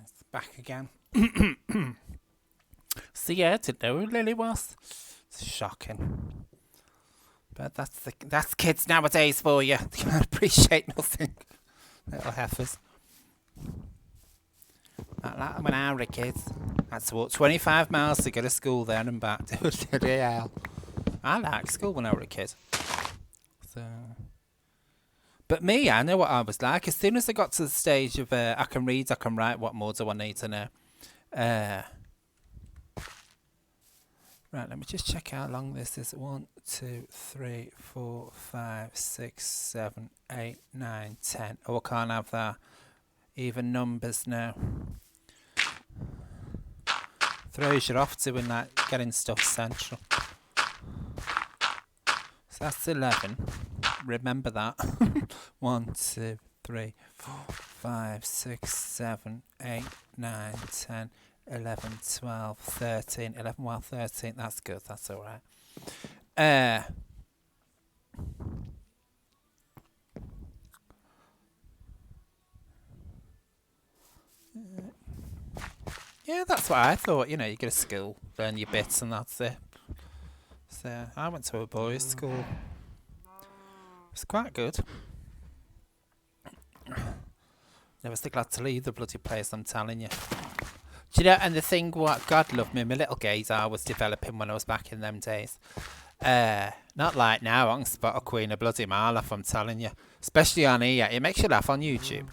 It's back again. So yeah, didn't know who Lily was. It's shocking. But that's kids nowadays for you. They can't appreciate nothing. Little heifers. Not like when I were kids. I had to walk 25 miles to go to school there and back. Yeah. I liked school when I were a kid. So, but me, I know what I was like. As soon as I got to the stage of I can read, I can write, what more do I need to know? Right, let me just check how long this is. 1, 2, 3, 4, 5, 6, 7, 8, 9, 10. Oh, I can't have that. Even numbers now. Throws you off doing that, getting stuff central. So that's 11. Remember that. 1, 2, 3, 4, 5, 6, 7, 8, 9, 10, 11, 12, 13. 11, well, 13. That's good. That's all right. Yeah, that's what I thought. You know, you go to school, learn your bits, and that's it. So I went to a boys' school. It's quite good. Never so glad to leave the bloody place, I'm telling you. Do you know, and the thing, what God love me, my little gaydar was developing when I was back in them days. Not like now, I can spot a queen a bloody mile off, I'm telling you. Especially on here, it makes you laugh on YouTube.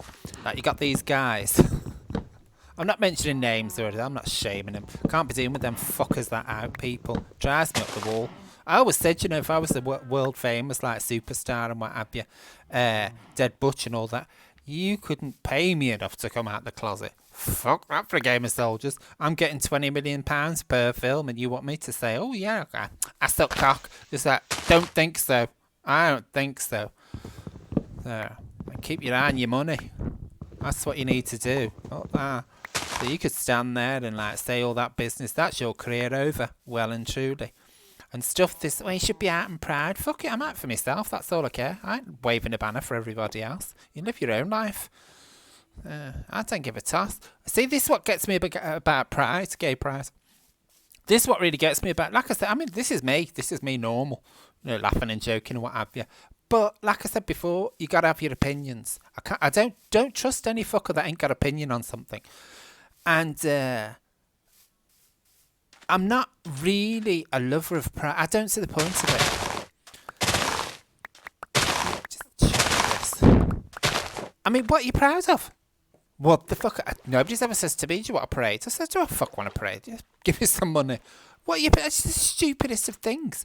Like, you got these guys. I'm not mentioning names or anything, I'm not shaming them. Can't be dealing with them fuckers that out people. Drives me up the wall. I always said, you know, if I was the world famous, like superstar and what have you, Dead Butch and all that, you couldn't pay me enough to come out the closet. Fuck that for a game of soldiers. I'm getting £20 million per film, and you want me to say, oh yeah, okay, I suck cock. Just that, don't think so. I don't think so. There. Keep your eye on your money. That's what you need to do. Not that. So you could stand there and like say all that business. That's your career over, well and truly. And stuff this way, you should be out and proud. Fuck it, I'm out for myself. That's all I care. I ain't waving a banner for everybody else. You live your own life. I don't give a toss. See, this is what gets me about pride, gay pride. This is what really gets me about. Like I said, I mean, this is me. This is me normal. You know, laughing and joking and what have you. But like I said before, you gotta have your opinions. I don't trust any fucker that ain't got opinion on something. And I'm not really a lover of pride. I don't see the point of it. Just check this. I mean, what are you proud of? What the fuck? Nobody's ever says to me, do you want a parade? I said, do I fuck want a parade? Just give me some money. What are you? It's the stupidest of things.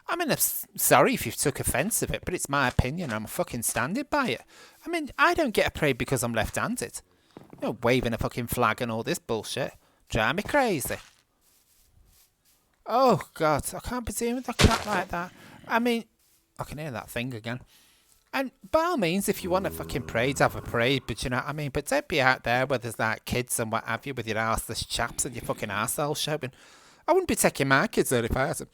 I mean, I'm sorry if you took offence of it, but it's my opinion. I'm fucking standing by it. I mean, I don't get a parade because I'm left-handed. You know, waving a fucking flag and all this bullshit. Drive me crazy. Oh, God, I can't be dealing with a crap like that. I mean, I can hear that thing again. And by all means, if you want a fucking parade, have a parade, but you know what I mean? But don't be out there where there's like kids and what have you with your arseless chaps and your fucking arsehole showing. I wouldn't be taking my kids there if I had them.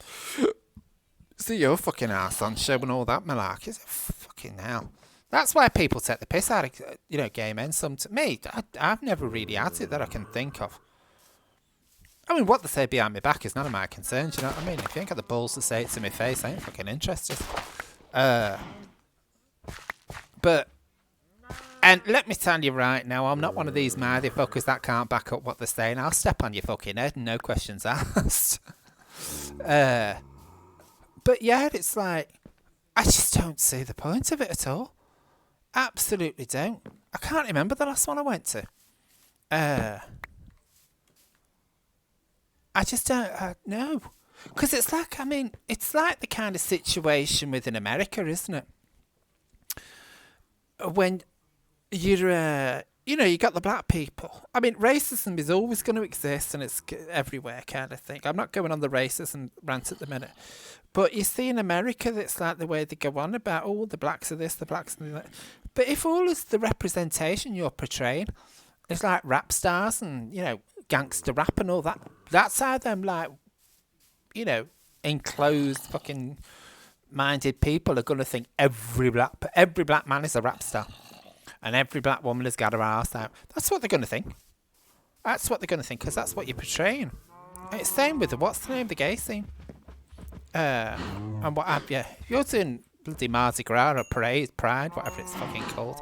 See your fucking arse on showing all that malarkey. Fucking hell. That's why people take the piss out of, you know, gay men. Me, I've never really had it that I can think of. I mean, what they say behind my back is none of my concern, you know what I mean? If you ain't got the balls to say it to my face, I ain't fucking interested. But, and let me tell you right now, I'm not one of these motherfuckers that can't back up what they're saying. I'll step on your fucking head and no questions asked. But yeah, it's like, I just don't see the point of it at all. Absolutely don't. I can't remember the last one I went to. I just don't know. Because it's like, I mean, it's like the kind of situation within America, isn't it? When you're, you know, you got the black people. I mean, racism is always going to exist and it's everywhere kind of thing. I'm not going on the racism rant at the minute. But you see in America, that's like the way they go on about, oh, the blacks are this, the blacks are that. But if all is the representation you're portraying, it's like rap stars and, you know, gangster rap and all that. That's how them, like, you know, enclosed fucking minded people are going to think every black man is a rap star and every black woman has got her ass out. That's what they're going to think. That's what they're going to think, because that's what you're portraying. And it's same with what's the name of the gay scene? And what have you. If you're doing bloody Mardi Gras or Pride, whatever it's fucking called,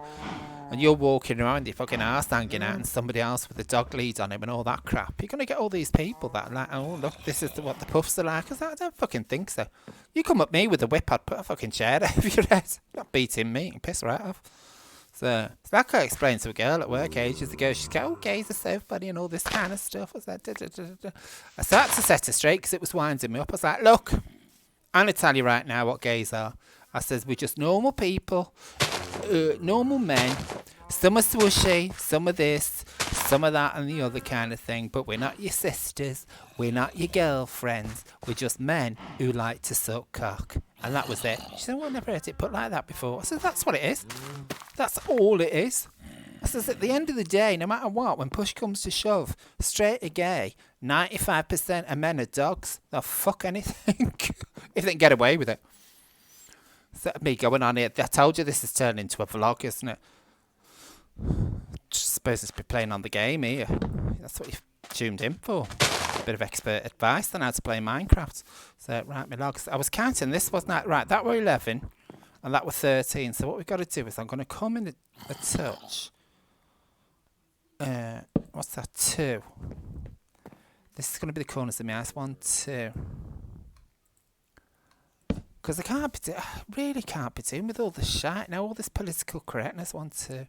and you're walking around with your fucking arse hanging out and somebody else with a dog lead on him and all that crap, you're going to get all these people that are like, oh, look, this is what the puffs are like. Because I don't fucking think so. You come at me with a whip, I'd put a fucking chair over your head. Not beating me and piss right off. So, it's like I explained to a girl at work ages ago. She's going, oh, gays are so funny and all this kind of stuff. I was like, I started to set her straight because it was winding me up. I was like, look, I'm going to tell you right now what gays are. I says, we're just normal people, normal men. Some are swishy, some are this, some of that and the other kind of thing. But we're not your sisters. We're not your girlfriends. We're just men who like to suck cock. And that was it. She said, well, I've never heard it put like that before. I said, that's what it is. That's all it is. I says, at the end of the day, no matter what, when push comes to shove, straight or gay, 95% of men are dogs. They'll fuck anything if they can get away with it. So me going on here, I told you this is turning into a vlog, isn't it? Just suppose it's be playing on the game here. That's what you've tuned in for. A bit of expert advice on how to play Minecraft. So, right, my logs. I was counting this, wasn't I? Right, that were 11 and that were 13. So what we've got to do is I'm going to come in a touch. What's that? 2. This is going to be the corners of my eyes. 1, 2. Because I really can't be doing with all the shite now, all this political correctness. 1, 2,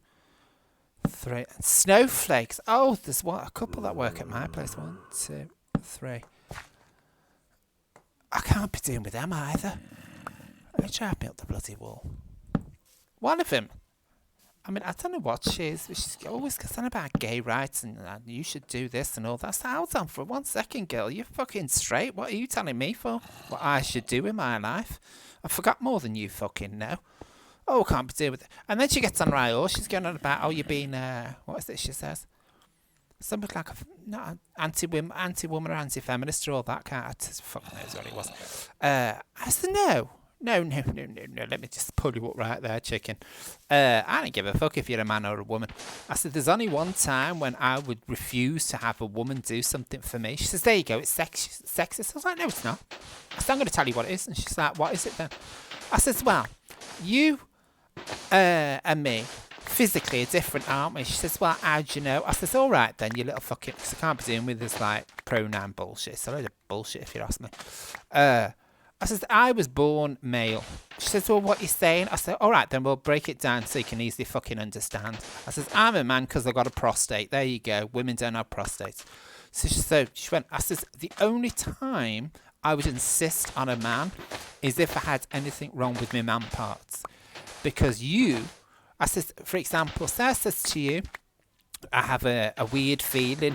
3. And snowflakes. Oh, there's a couple that work at my place. 1, 2, 3. I can't be doing with them either. Let me try to build the bloody wall. One of them. I mean, I don't know what she is. She's always concerned about gay rights and you should do this and all that. So hold on for 1 second, girl. You're fucking straight. What are you telling me for? What I should do in my life? I forgot more than you fucking know. Oh, I can't be doing with it. And then she gets on right off. She's going on about, oh, you're being, what is it she says? Something like anti-woman or anti-feminist or all that kind of, fuck knows what it was. I said, no. No, let me just pull you up right there, chicken. I don't give a fuck if you're a man or a woman. I said, there's only one time when I would refuse to have a woman do something for me. She says, there you go, it's sexist. I was like, no, it's not. I said, I'm going to tell you what it is. And she's like, what is it then? I says, well, you and me physically are different, aren't we? She says, well, how do you know? I says, all right then, you little fucking... Because I can't be dealing with this, like, pronoun bullshit. It's a load of bullshit if you ask me. I says, I was born male. She says, well, what are you saying? I said, all right, then we'll break it down so you can easily fucking understand. I says, I'm a man because I've got a prostate. There you go. Women don't have prostates. So she went, I says, the only time I would insist on a man is if I had anything wrong with my man parts. Because I says, for example, Sarah says to you, I have a weird feeling.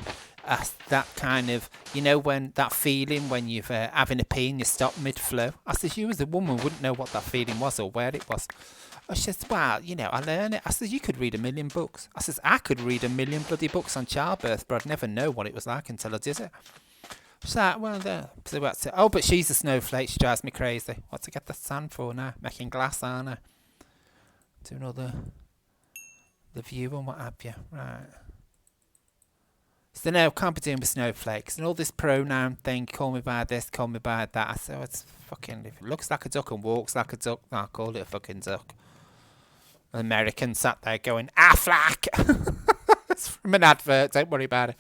That kind of, you know, when that feeling when you've having a pee and you stop mid-flow. I says, you as a woman wouldn't know what that feeling was or where it was. She says, well, you know, I learn it. I says, you could read 1,000,000 books. I says, I could read 1,000,000 bloody books on childbirth, but I'd never know what it was like until I did it. She's like, well, so what's it? Oh, but she's a snowflake. She drives me crazy. What's to get the sand for now? Making glass, aren't I? Doing all the view and what have you. Right. So no, can't be doing with snowflakes and all this pronoun thing. Call me by this, call me by that. I said, oh, it's fucking. If it looks like a duck and walks like a duck, I'll call it a fucking duck. An American sat there going, Affleck. It's from an advert. Don't worry about it.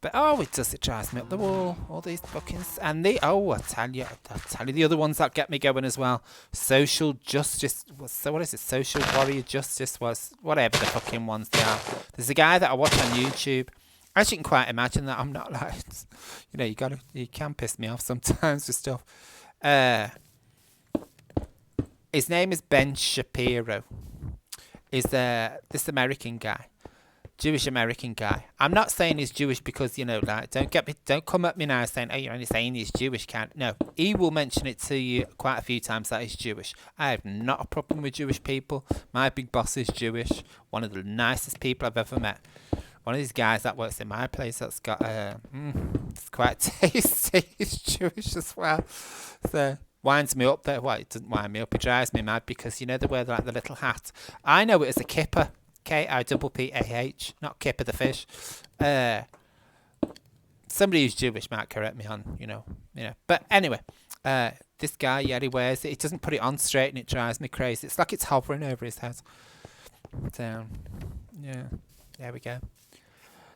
But it drives me up the wall. All these bookings and I tell you, the other ones that get me going as well. Social justice. So what is it? Social warrior justice was whatever the fucking ones they are. There's a guy that I watch on YouTube. As you can quite imagine, that I'm not like, you know, you can piss me off sometimes with stuff. His name is Ben Shapiro. Is this American guy? Jewish American guy. I'm not saying he's Jewish because, you know, like, don't come at me now saying, oh, you're only saying he's Jewish. No, he will mention it to you quite a few times that he's Jewish. I have not a problem with Jewish people. My big boss is Jewish. One of the nicest people I've ever met. One of these guys that works in my place that's got, it's quite tasty. He's Jewish as well. So, winds me up there. Well, it doesn't wind me up. It drives me mad because, you know, they wear like the little hat. I know it as a kippah. Kippah, not Kipper the fish. Somebody who's Jewish might correct me on, you know. But anyway, this guy, yeah, he wears it. He doesn't put it on straight, and it drives me crazy. It's like it's hovering over his head. Down. Yeah. There we go.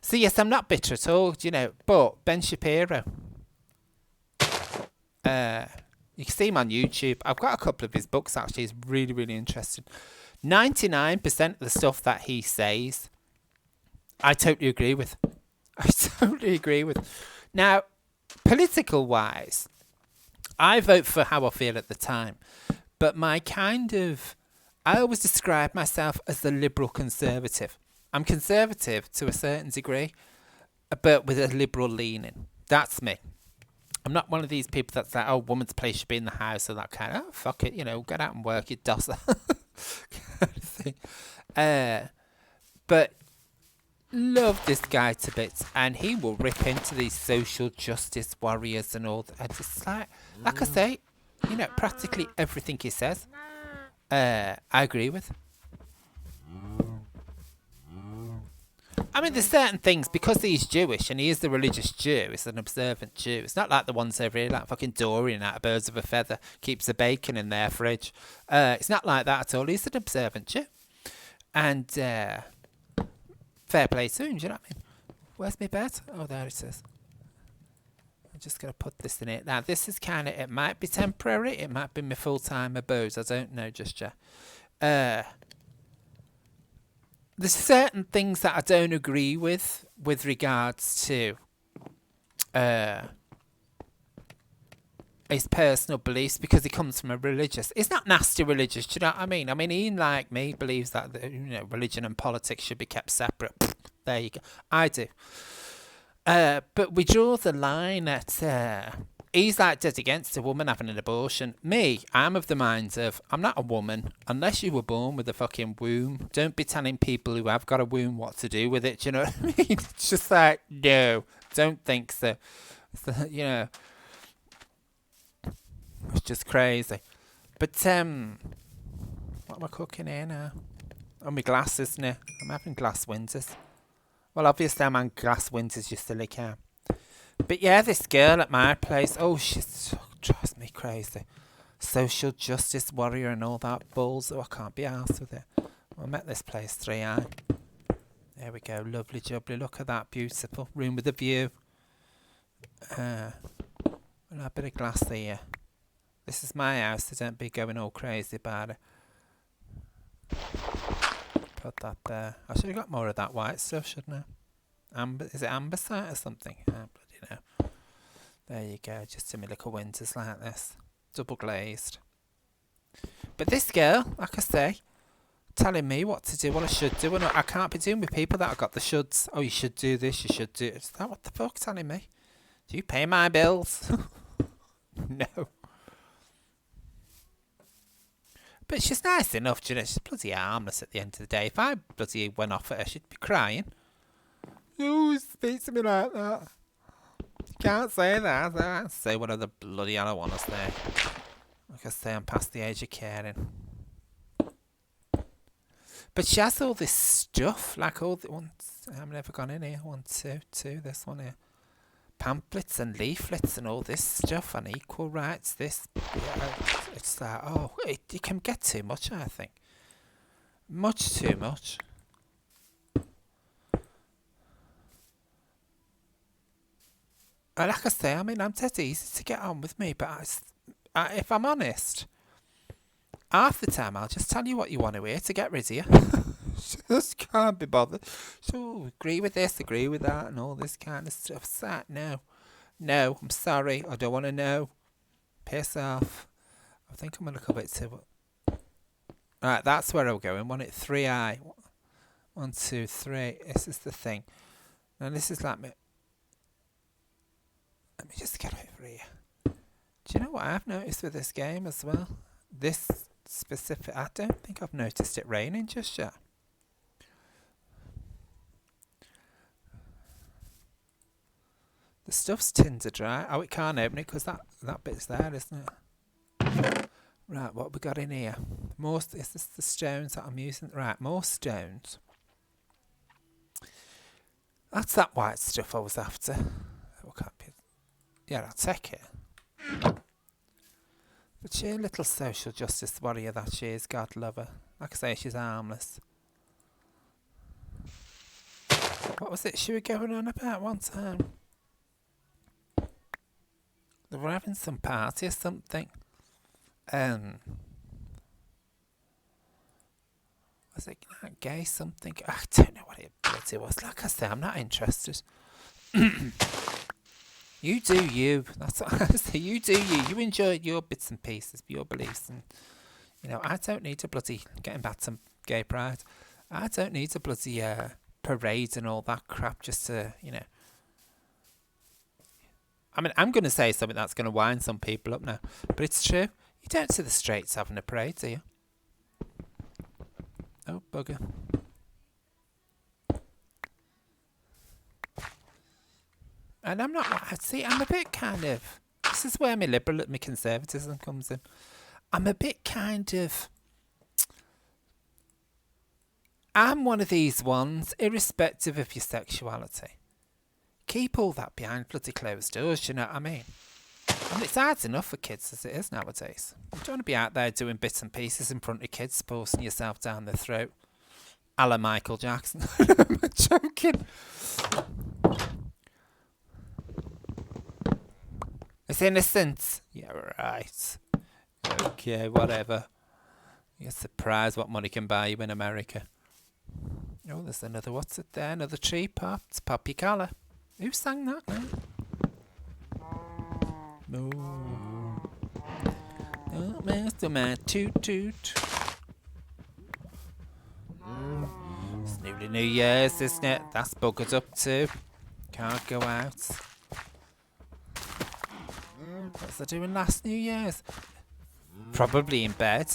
So yes, I'm not bitter at all, you know. But Ben Shapiro, you can see him on YouTube. I've got a couple of his books actually. He's really, really interesting. 99% of the stuff that he says, I totally agree with. I totally agree with. Now, political wise, I vote for how I feel at the time. But I always describe myself as a liberal conservative. I'm conservative to a certain degree, but with a liberal leaning. That's me. I'm not one of these people that's like, oh, woman's place should be in the house or that kind of, oh, fuck it, you know, get out and work, you dosser. kind of thing. But love this guy to bits, and he will rip into these social justice warriors and all that. It's like I say, you know, practically everything he says, I agree with. I mean, there's certain things, because he's Jewish and he is the religious Jew, he's an observant Jew. It's not like the ones over here, like fucking Dorian out of Birds of a Feather, keeps the bacon in their fridge. It's not like that at all. He's an observant Jew. And fair play to him, do you know what I mean? Where's my bed? Oh, there it is. I'm just going to put this in it. Now, this is kind of, it might be temporary, it might be my full-time abode, I don't know just yet. There's certain things that I don't agree with regards to his personal beliefs, because he comes from a religious. It's not nasty religious, do you know what I mean? I mean, he, like me, believes that religion and politics should be kept separate. There you go. I do. But we draw the line at he's like dead against a woman having an abortion. Me, I'm of the mind of, I'm not a woman. Unless you were born with a fucking womb, don't be telling people who have got a womb what to do with it. Do you know what I mean? It's just like, no, don't think so. You know, it's just crazy. But, what am I cooking here now? Oh, my glasses now. I'm having glass winters. Well, obviously I'm on glass winters, you silly cow. But yeah, this girl at my place, oh, she drives me crazy. Social justice warrior and all that balls. Oh, I can't be arsed with it. I'm at this place, 3i. There we go, lovely jubbly. Look at that, beautiful. Room with a view. Well, a bit of glass here. This is my house, so don't be going all crazy about it. Put that there. I should have got more of that white stuff, shouldn't I? Is it ambasite or something? Oh, bloody no. There you go, just in my little winters like this. Double glazed. But this girl, like I say, telling me what to do, what I should do. And I can't be doing with people that have got the shoulds. Oh, you should do this, you should do it. Is that what the fuck telling me? Do you pay my bills? No. But she's nice enough, do you know. She's bloody harmless at the end of the day. If I bloody went off at her, she'd be crying. You speak to me like that. You can't say that. I can't say whatever the bloody hell I want to say. Like I say, I'm past the age of caring. But she has all this stuff, like all the ones. I've never gone in here. 1, 2, 2. This one here. Pamphlets and leaflets and all this stuff on equal rights. This, yeah, it's like, oh, it can get too much, I think. Much too much. Like I say, I mean, I'm dead easy to get on with me, but if I'm honest, half the time I'll just tell you what you want to hear to get rid of you. Just can't be bothered. So, agree with this, agree with that, and all this kind of stuff. Sat, no, I'm sorry, I don't want to know. Piss off. I think I'm a little bit too. Right, that's where I'm going. Want it 3i. 1, 2, 3. This is the thing. Now this is like me. Let me just get over here. Do you know what I've noticed with this game as well? This specific. I don't think I've noticed it raining just yet. The stuff's tinder dry. Oh, it can't open it because that bit's there, isn't it? Right, what have we got in here? Is this the stones that I'm using? Right, more stones. That's that white stuff I was after. Yeah, I'll take it. But she a little social justice warrior that she is, God love her. Like I say, she's harmless. What was it she was going on about one time? They were having some party or something. Was it like gay something? I don't know what it bloody was. Like I say, I'm not interested. You do you. That's what I say. You do you. You enjoy your bits and pieces, your beliefs, and I don't need to bloody getting back to gay pride. I don't need to bloody parade and all that crap just to I mean, I'm going to say something that's going to wind some people up now, but it's true. You don't see the straights having a parade, do you? Oh, bugger. And I'm not, see, I'm a bit kind of, this is where my conservatism comes in. I'm a bit kind of, I'm one of these ones, irrespective of your sexuality. Keep all that behind bloody closed doors, you know what I mean? And it's hard enough for kids as it is nowadays. You don't want to be out there doing bits and pieces in front of kids, forcing yourself down their throat. A la Michael Jackson. I'm joking. It's innocent. Yeah, right. Okay, whatever. You're surprised what money can buy you in America. Oh, there's another, what's it there? Another tree pop. It's Poppy Collar. Who sang that now? No. Oh, Master Man, toot toot. It's nearly New Year's, isn't it? That's buggered up too. Can't go out. What's I doing last New Year's? Probably in bed.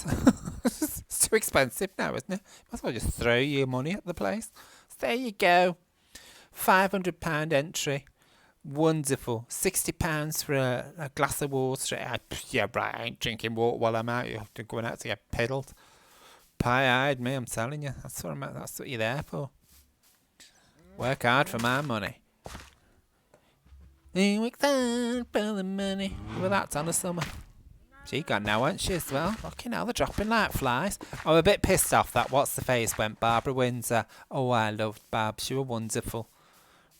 It's too expensive now, isn't it? Might as well just throw your money at the place. So there you go. £500 entry. Wonderful. £60 for a glass of water. Yeah, right, I ain't drinking water while I'm out. You're going out to get piddled. Pie-eyed me, I'm telling you. That's what you're there for. Work hard for my money. Work hard for the money. Well, that's on a summer. She gone now, ain't she, as well? Fucking hell, they're dropping like flies. I'm a bit pissed off that What's the Face went Barbara Windsor. Oh, I loved Barb. She was wonderful.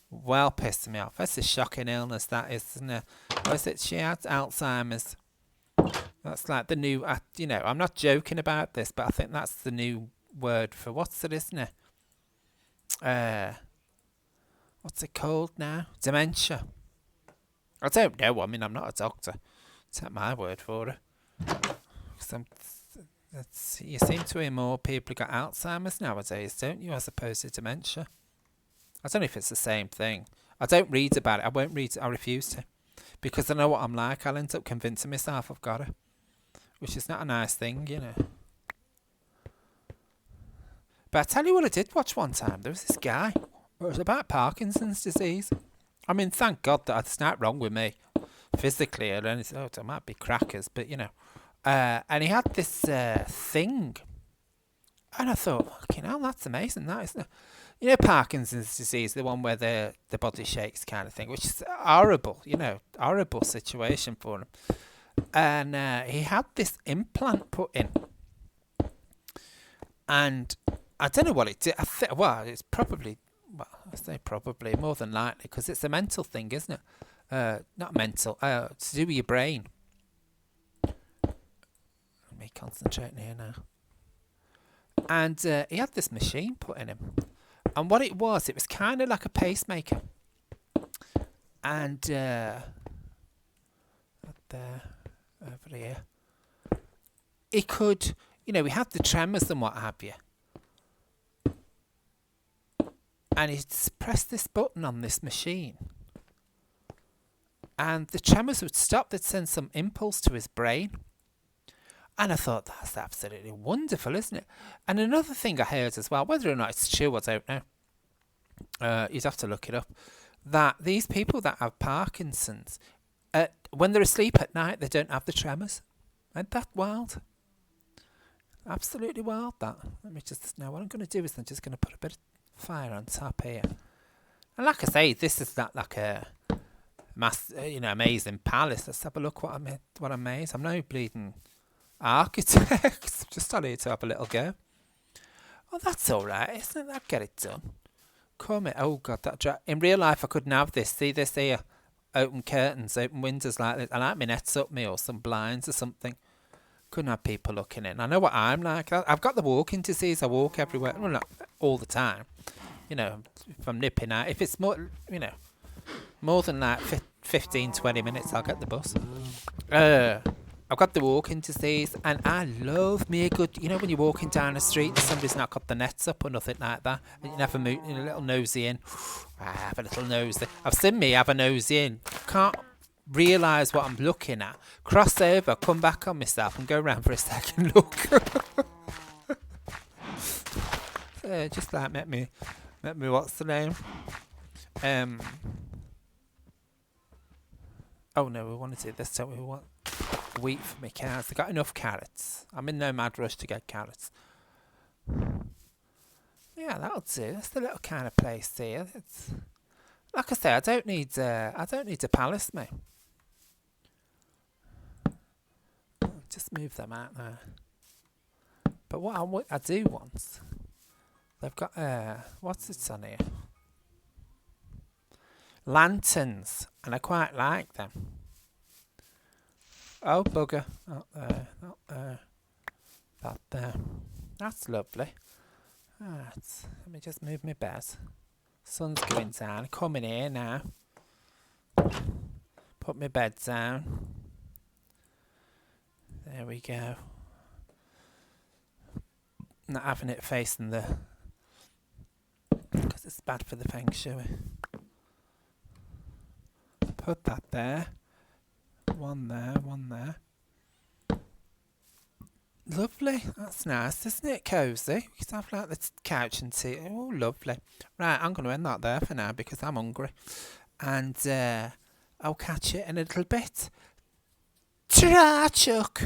Well, pissed me off. That's a shocking illness, that is, isn't it? Was it she had Alzheimer's? That's like the new, I'm not joking about this, but I think that's the new word for what's it, isn't it? What's it called now? Dementia. I don't know. I mean, I'm not a doctor. Take my word for it. You seem to hear more people got Alzheimer's nowadays, don't you, as opposed to dementia? I don't know if it's the same thing. I don't read about it. I won't read it. I refuse to. Because I know what I'm like. I'll end up convincing myself I've got it. Which is not a nice thing, you know. But I tell you what I did watch one time. There was this guy. It was about Parkinson's disease. I mean, thank God that there's not wrong with me. Physically or anything. Oh, there might be crackers, but you know. And he had this thing. And I thought, fucking hell, that's amazing, that, isn't it? You know, Parkinson's disease, the one where the body shakes kind of thing, which is horrible, horrible situation for him. And he had this implant put in. And I don't know what it did. It's probably, I say probably, more than likely, because it's a mental thing, isn't it? Not mental, to do with your brain. Let me concentrate here now. And he had this machine put in him. And what it was kind of like a pacemaker. And there, over here. It could, we had the tremors and what have you. And he'd press this button on this machine. And the tremors would stop. They'd send some impulse to his brain. And I thought, that's absolutely wonderful, isn't it? And another thing I heard as well, whether or not it's true, I don't know. You'd have to look it up. That these people that have Parkinson's, when they're asleep at night, they don't have the tremors. Ain't that wild? Absolutely wild, that. Let me just, now what I'm going to do is I'm just going to put a bit of fire on top here. And like I say, this is not like a amazing palace. Let's have a look what I made. I'm no bleeding architect. Just on here to have a little go. Oh, that's all right, isn't it? I'll get it done. Come here. Oh God, in real life I couldn't have this. See this here? Open curtains, open windows like this. I like my nets up me or some blinds or something. Couldn't have people looking in. I know what I'm like. I've got the walking disease. I walk everywhere. Well, not all the time. If I'm nipping out, if it's more than like 15, 20 minutes, I'll get the bus. I've got the walking disease, and I love me a good, when you're walking down the street and somebody's not got the nets up or nothing like that, and you have a little nosy in. I have a little nosy. I've seen me have a nosy in. Can't realise what I'm looking at. Cross over, come back on myself, and go round for a second look. Just like met me. What's the name? Oh no, we want to do this, don't we? We want wheat for my cows. They got enough carrots. I'm in no mad rush to get carrots. Yeah, that'll do. That's the little kind of place here. It's like I say, I don't need a palace, mate. Just move them out there. But what I do want, they've got what's it on here? Lanterns, and I quite like them. Oh, bugger. Not there, not there. That there. That's lovely. Right, let me just move my bed. Sun's going down. Come in here now. Put my bed down. There we go. Not having it facing because it's bad for the feng shui. Put that there. One there, one there. Lovely. That's nice, isn't it? Cosy. We can have like the couch and tea. Oh, lovely. Right, I'm going to end that there for now because I'm hungry. And I'll catch you in a little bit. Ta-ra, Chuck.